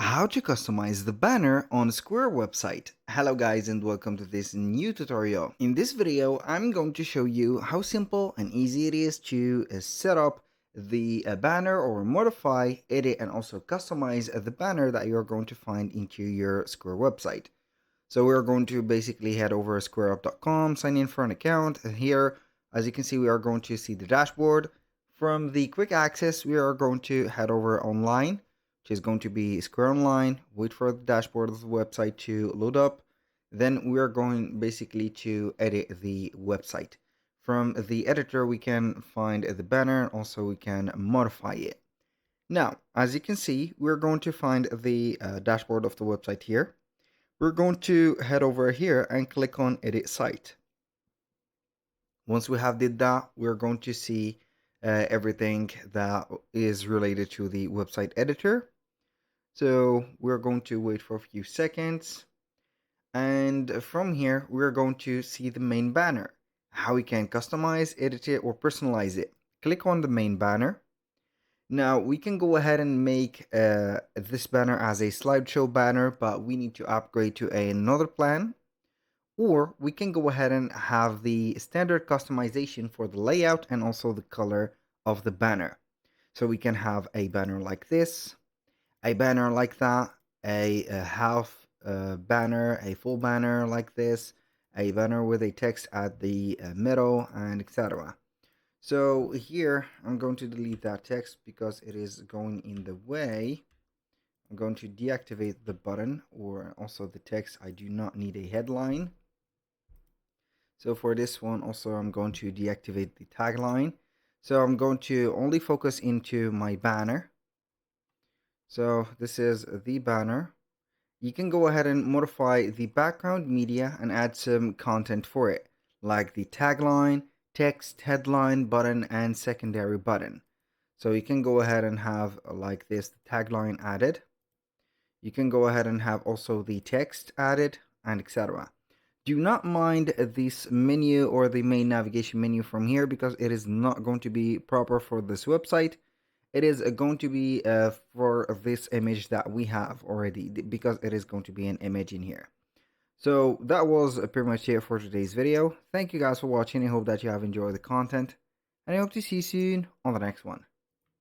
How to customize the banner on Square website. Hello guys and welcome to this new tutorial. In this video, I'm going to show you how simple and easy it is to set up the banner or modify, edit and also customize the banner that you're going to find into your Square website. So we're going to basically head over to squareup.com, sign in for an account, and here, as you can see, we are going to see the dashboard. From the quick access, we are going to head over online, which is going to be Square Online, wait for the dashboard of the website to load up. Then we are going basically to edit the website. From the editor, we can find the banner and also we can modify it. Now, as you can see, we're going to find the dashboard of the website here. We're going to head over here and click on edit site. Once we have did that, we're going to see everything that is related to the website editor. So we're going to wait for a few seconds. And from here, we're going to see the main banner, how we can customize, edit it, or personalize it. Click on the main banner. Now we can go ahead and make this banner as a slideshow banner, but we need to upgrade to another plan. Or we can go ahead and have the standard customization for the layout and also the color of the banner. So we can have a banner like this, a banner like that, a half banner, a full banner like this, a banner with a text at the middle, and etc. So here I'm going to delete that text because it is going in the way. I'm going to deactivate the button or also the text. I do not need a headline. So for this one also I'm going to deactivate the tagline. So I'm going to only focus into my banner. So this is the banner. You can go ahead and modify the background media and add some content for it, like the tagline, text, headline, button, and secondary button. So you can go ahead and have like this the tagline added. You can go ahead and have also the text added and etc. Do not mind this menu or the main navigation menu from here because it is not going to be proper for this website. It is going to be for this image that we have already because it is going to be an image in here. So that was pretty much it for today's video. Thank you guys for watching. I hope that you have enjoyed the content and I hope to see you soon on the next one.